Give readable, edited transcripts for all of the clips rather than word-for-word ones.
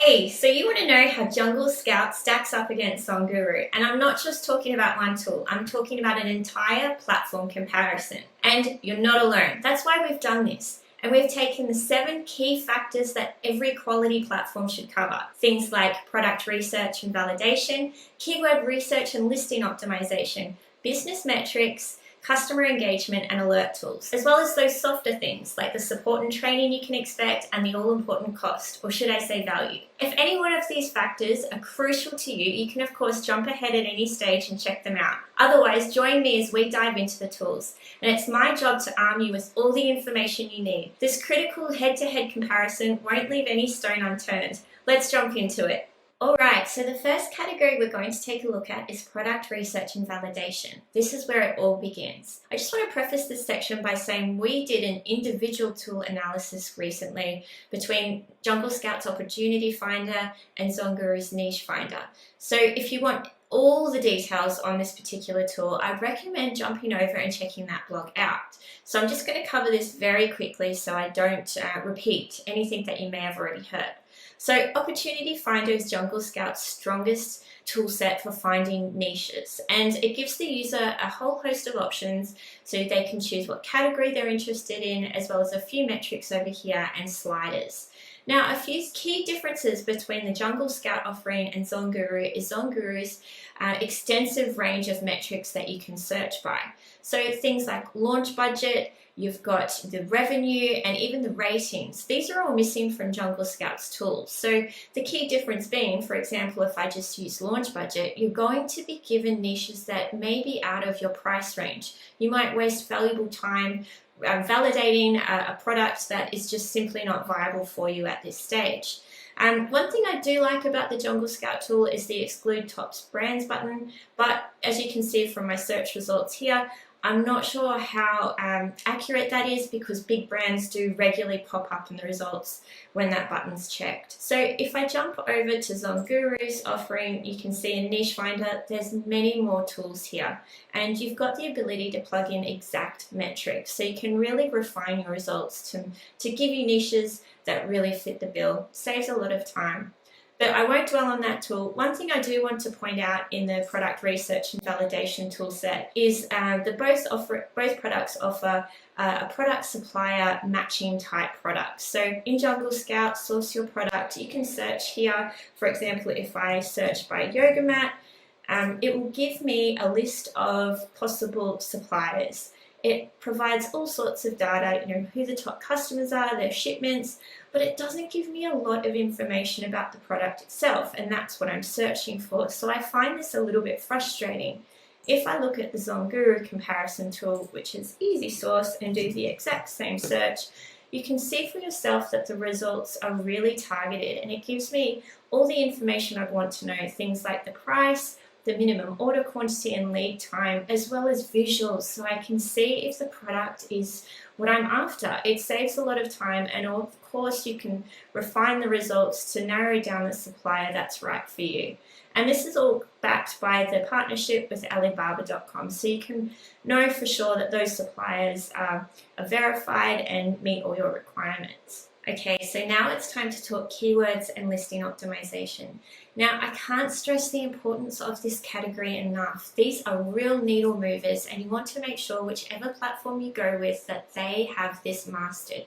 Hey, so you want to know how Jungle Scout stacks up against ZonGuru, and I'm not just talking about one tool, I'm talking about an entire platform comparison. And you're not alone. That's why we've done this. And we've taken the 7 key factors that every quality platform should cover. Things like product research and validation, keyword research and listing optimization, business metrics, customer engagement and alert tools, as well as those softer things like the support and training you can expect and the all-important cost, or should I say value. If any one of these factors are crucial to you, you can of course jump ahead at any stage and check them out. Otherwise, join me as we dive into the tools, and it's my job to arm you with all the information you need. This critical head-to-head comparison won't leave any stone unturned. Let's jump into it. Alright, so the first category we're going to take a look at is product research and validation. This is where it all begins. I just want to preface this section by saying we did an individual tool analysis recently between Jungle Scout's Opportunity Finder and ZonGuru's Niche Finder. So if you want all the details on this particular tool, I recommend jumping over and checking that blog out. So I'm just going to cover this very quickly so I don't repeat anything that you may have already heard. So Opportunity Finder is Jungle Scout's strongest tool set for finding niches, and it gives the user a whole host of options so they can choose what category they're interested in, as well as a few metrics over here and sliders. Now, a few key differences between the Jungle Scout offering and ZonGuru is ZonGuru's extensive range of metrics that you can search by. So things like launch budget, you've got the revenue and even the ratings. These are all missing from Jungle Scout's tools. So the key difference being, for example, if I just use launch budget, you're going to be given niches that may be out of your price range. You might waste valuable time validating a product that is just simply not viable for you at this stage. One thing I do like about the Jungle Scout tool is the exclude top brands button, but as you can see from my search results here, I'm not sure how accurate that is because big brands do regularly pop up in the results when that button's checked. So if I jump over to ZonGuru's offering, you can see in Niche Finder, there's many more tools here, and you've got the ability to plug in exact metrics. So you can really refine your results to give you niches that really fit the bill. Saves a lot of time. But I won't dwell on that tool. One thing I do want to point out in the product research and validation toolset is that both products offer a product supplier matching type product. So in Jungle Scout, source your product. You can search here. For example, if I search by yoga mat, it will give me a list of possible suppliers. It provides all sorts of data, who the top customers are, their shipments, but it doesn't give me a lot of information about the product itself, and that's what I'm searching for. So I find this a little bit frustrating. If I look at the ZonGuru comparison tool, which is easy source, and do the exact same search, you can see for yourself that the results are really targeted, and it gives me all the information I'd want to know, things like the price, the minimum order quantity and lead time, as well as visuals, so I can see if the product is what I'm after. It saves a lot of time, and of course you can refine the results to narrow down the supplier that's right for you. And this is all backed by the partnership with Alibaba.com, so you can know for sure that those suppliers are verified and meet all your requirements. Okay, so now it's time to talk keywords and listing optimization. Now, I can't stress the importance of this category enough. These are real needle movers, and you want to make sure whichever platform you go with that they have this mastered.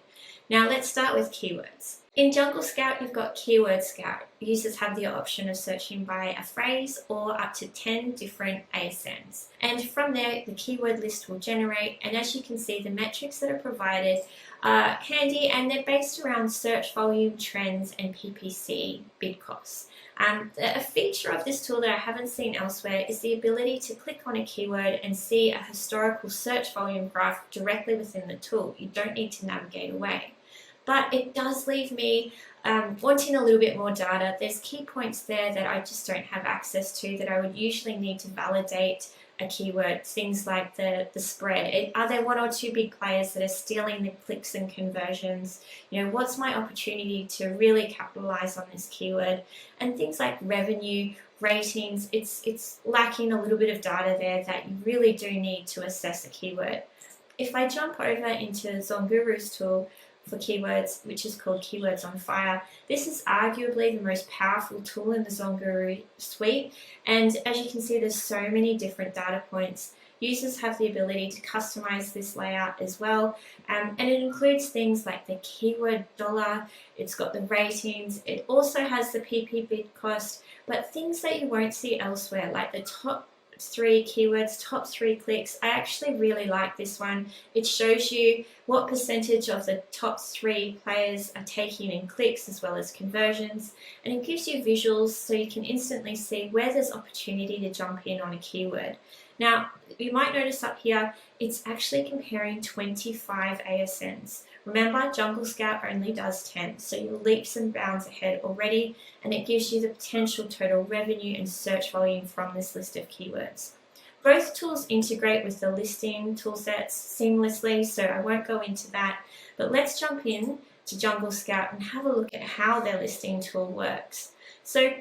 Now, let's start with keywords. In Jungle Scout, you've got Keyword Scout. Users have the option of searching by a phrase or up to 10 different ASINs. And from there, the keyword list will generate, and as you can see, the metrics that are provided are handy, and they're based around search volume, trends, and PPC bid costs. A feature of this tool that I haven't seen elsewhere is the ability to click on a keyword and see a historical search volume graph directly within the tool. You don't need to navigate away. But it does leave me wanting a little bit more data. There's key points there that I just don't have access to that I would usually need to validate a keyword, things like the spread. Are there one or two big players that are stealing the clicks and conversions? What's my opportunity to really capitalize on this keyword? And things like revenue, ratings, it's lacking a little bit of data there that you really do need to assess a keyword. If I jump over into ZonGuru's tool, for keywords, which is called Keywords on Fire. This is arguably the most powerful tool in the ZonGuru suite, and as you can see, there's so many different data points. Users have the ability to customize this layout as well, and it includes things like the keyword dollar, it's got the ratings, it also has the PP bid cost, but things that you won't see elsewhere, like the top 3 keywords, top 3 clicks. I actually really like this one. It shows you what percentage of the top 3 players are taking in clicks as well as conversions, and it gives you visuals so you can instantly see where there's opportunity to jump in on a keyword. Now, you might notice up here, it's actually comparing 25 ASNs. Remember, Jungle Scout only does 10, so you're leaps and bounds ahead already, and it gives you the potential total revenue and search volume from this list of keywords. Both tools integrate with the listing toolsets seamlessly, so I won't go into that, but let's jump in to Jungle Scout and have a look at how their listing tool works. So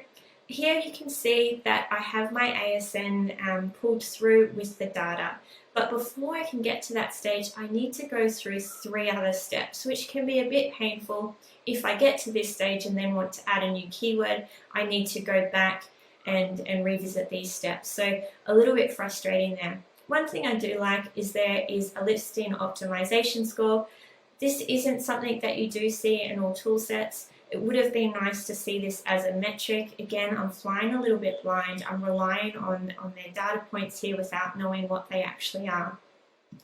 here you can see that I have my ASN pulled through with the data, but before I can get to that stage, I need to go through 3 other steps, which can be a bit painful. If I get to this stage and then want to add a new keyword, I need to go back and revisit these steps. So a little bit frustrating there. One thing I do like is there is a listing optimization score. This isn't something that you do see in all tool sets. It would have been nice to see this as a metric. Again, I'm flying a little bit blind. I'm relying on their data points here without knowing what they actually are.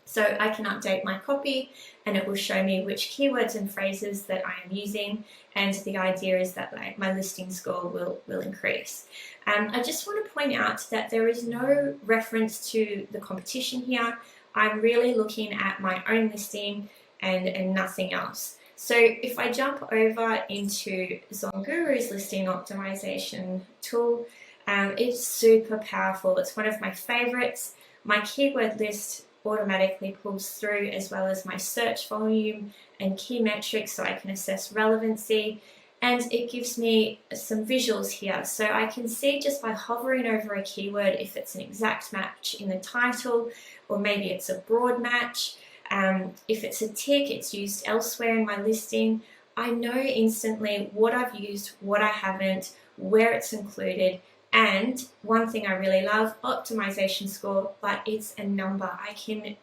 So I can update my copy and it will show me which keywords and phrases that I am using, and the idea is that my listing score will increase. I just want to point out that there is no reference to the competition here. I'm really looking at my own listing and nothing else. So if I jump over into ZonGuru's listing optimization tool, it's super powerful. It's one of my favorites. My keyword list automatically pulls through, as well as my search volume and key metrics so I can assess relevancy. And it gives me some visuals here. So I can see just by hovering over a keyword if it's an exact match in the title, or maybe it's a broad match. If it's a tick, it's used elsewhere in my listing. I know instantly what I've used, what I haven't, where it's included, and one thing I really love, optimization score, but it's a number. I can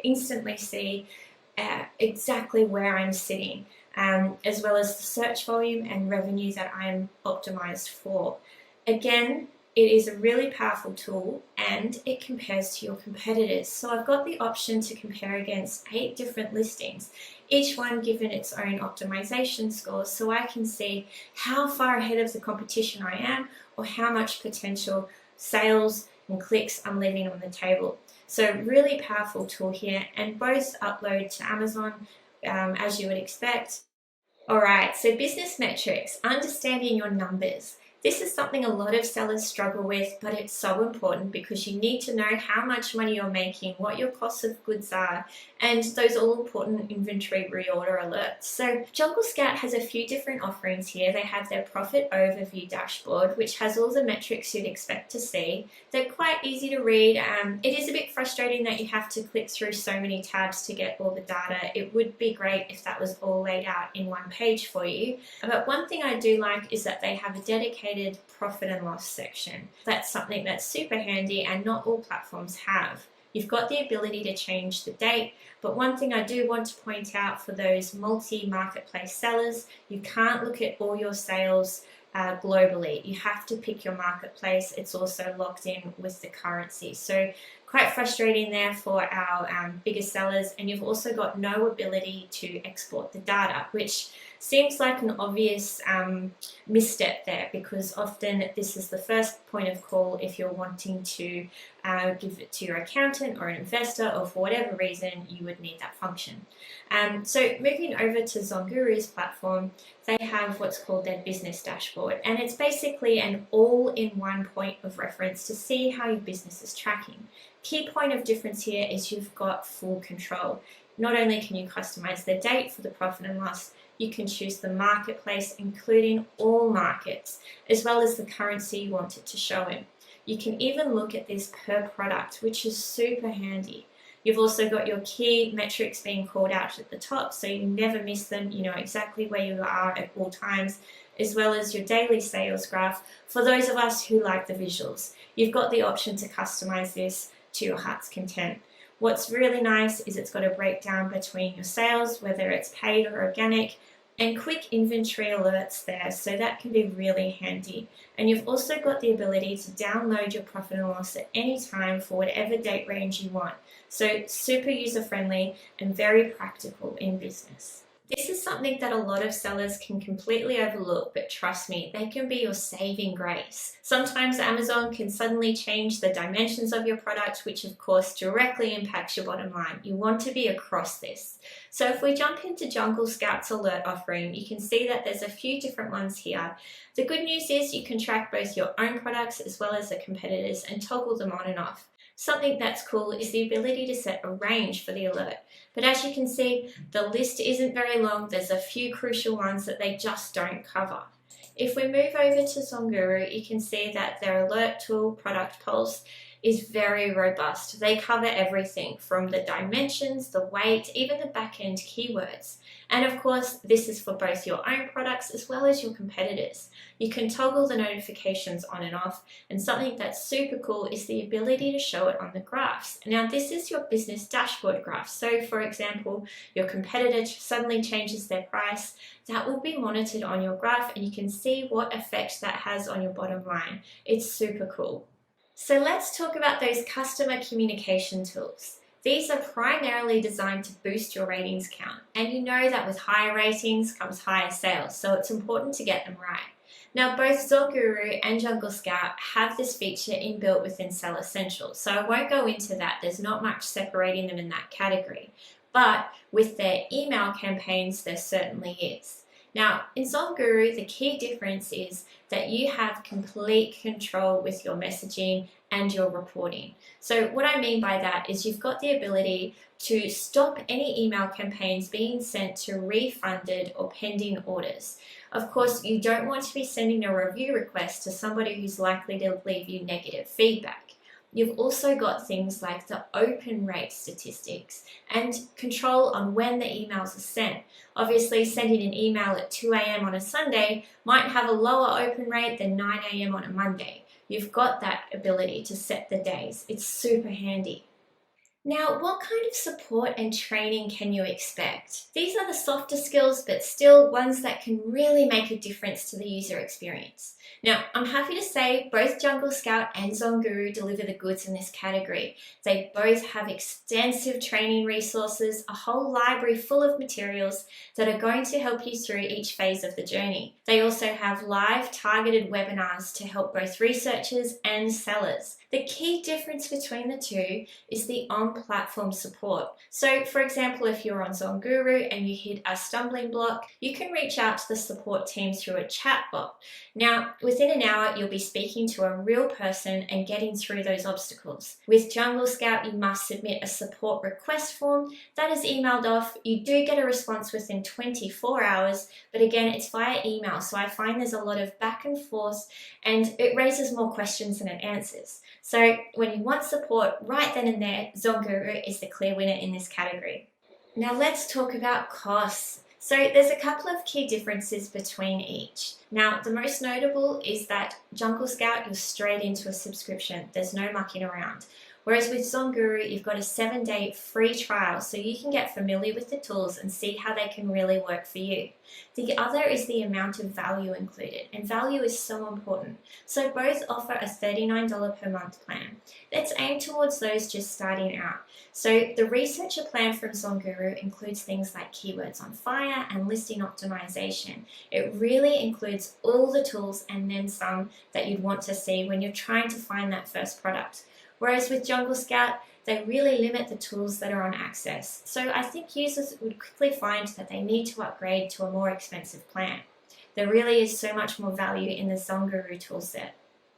instantly see exactly where I'm sitting, as well as the search volume and revenue that I'm optimized for. Again, it is a really powerful tool and it compares to your competitors. So I've got the option to compare against 8 different listings, each one given its own optimization scores, so I can see how far ahead of the competition I am or how much potential sales and clicks I'm leaving on the table. So really powerful tool here, and both upload to Amazon as you would expect. Alright, so business metrics, understanding your numbers. This is something a lot of sellers struggle with, but it's so important because you need to know how much money you're making, what your costs of goods are, and those all-important inventory reorder alerts. So Jungle Scout has a few different offerings here. They have their profit overview dashboard, which has all the metrics you'd expect to see. They're quite easy to read. It is a bit frustrating that you have to click through so many tabs to get all the data. It would be great if that was all laid out in one page for you. But one thing I do like is that they have a dedicated profit and loss section. That's something that's super handy and not all platforms have. You've got the ability to change the date, but one thing I do want to point out for those multi-marketplace sellers, you can't look at all your sales globally. You have to pick your marketplace. It's also locked in with the currency. So quite frustrating there for our bigger sellers, and you've also got no ability to export the data, which seems like an obvious misstep there, because often this is the first point of call if you're wanting to give it to your accountant or an investor, or for whatever reason you would need that function. So moving over to ZonGuru's platform, they have what's called their business dashboard, and it's basically an all-in-one point of reference to see how your business is tracking. Key point of difference here is you've got full control. Not only can you customize the date for the profit and loss, you can choose the marketplace, including all markets, as well as the currency you want it to show in. You can even look at this per product, which is super handy. You've also got your key metrics being called out at the top, so you never miss them. You know exactly where you are at all times, as well as your daily sales graph for those of us who like the visuals. You've got the option to customize this to your heart's content. What's really nice is it's got a breakdown between your sales, whether it's paid or organic, and quick inventory alerts there, so that can be really handy. And you've also got the ability to download your profit and loss at any time for whatever date range you want. So super user friendly and very practical in business. This is something that a lot of sellers can completely overlook, but trust me, they can be your saving grace. Sometimes Amazon can suddenly change the dimensions of your product, which of course directly impacts your bottom line. You want to be across this. So if we jump into Jungle Scout's alert offering, you can see that there's a few different ones here. The good news is you can track both your own products as well as the competitors and toggle them on and off. Something that's cool is the ability to set a range for the alert. But as you can see, the list isn't very long. There's a few crucial ones that they just don't cover. If we move over to ZonGuru, you can see that their alert tool product pulse is very robust. They cover everything from the dimensions, the weight, even the back-end keywords. And of course, this is for both your own products as well as your competitors. You can toggle the notifications on and off, and something that's super cool is the ability to show it on the graphs. Now, this is your business dashboard graph. So for example, your competitor suddenly changes their price, that will be monitored on your graph and you can see what effect that has on your bottom line. It's super cool. So let's talk about those customer communication tools. These are primarily designed to boost your ratings count, and you know that with higher ratings comes higher sales, so it's important to get them right. Now, both ZonGuru and Jungle Scout have this feature inbuilt within Seller Essentials, so I won't go into that. There's not much separating them in that category, but with their email campaigns, there certainly is. Now, in ZonGuru, the key difference is that you have complete control with your messaging and your reporting. So what I mean by that is you've got the ability to stop any email campaigns being sent to refunded or pending orders. Of course, you don't want to be sending a review request to somebody who's likely to leave you negative feedback. You've also got things like the open rate statistics and control on when the emails are sent. Obviously, sending an email at 2 a.m. on a Sunday might have a lower open rate than 9 a.m. on a Monday. You've got that ability to set the days. It's super handy. Now, what kind of support and training can you expect? These are the softer skills, but still ones that can really make a difference to the user experience. Now, I'm happy to say both Jungle Scout and ZonGuru deliver the goods in this category. They both have extensive training resources, a whole library full of materials that are going to help you through each phase of the journey. They also have live targeted webinars to help both researchers and sellers. The key difference between the two is the on-platform support. So for example, if you're on ZonGuru and you hit a stumbling block, you can reach out to the support team through a chatbot. Now, within an hour, you'll be speaking to a real person and getting through those obstacles. With Jungle Scout, you must submit a support request form that is emailed off. You do get a response within 24 hours, but again, it's via email. So I find there's a lot of back and forth and it raises more questions than it answers. So when you want support right then and there, ZonGuru is the clear winner in this category. Now let's talk about costs. So there's a couple of key differences between each. Now, the most notable is that Jungle Scout, you're straight into a subscription. There's no mucking around. Whereas with ZonGuru, you've got a 7-day free trial so you can get familiar with the tools and see how they can really work for you. The other is the amount of value included, and value is so important. So both offer a $39 per month plan. That's aimed towards those just starting out. So the researcher plan from ZonGuru includes things like keywords on fire and listing optimization. It really includes all the tools and then some that you'd want to see when you're trying to find that first product. Whereas with Jungle Scout, they really limit the tools that are on access. So I think users would quickly find that they need to upgrade to a more expensive plan. There really is so much more value in the ZonGuru toolset.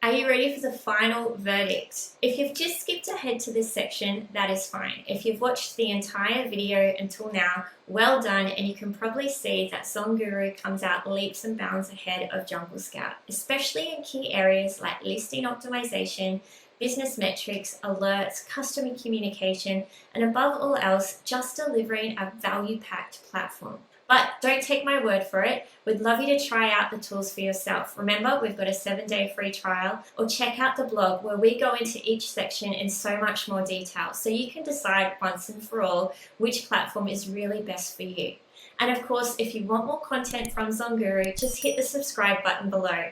Are you ready for the final verdict? If you've just skipped ahead to this section, that is fine. If you've watched the entire video until now, well done, and you can probably see that ZonGuru comes out leaps and bounds ahead of Jungle Scout, especially in key areas like listing optimization, business metrics, alerts, customer communication, and above all else, just delivering a value-packed platform. But don't take my word for it. We'd love you to try out the tools for yourself. Remember, we've got a 7-day free trial, or check out the blog where we go into each section in so much more detail so you can decide once and for all which platform is really best for you. And of course, if you want more content from ZonGuru, just hit the subscribe button below.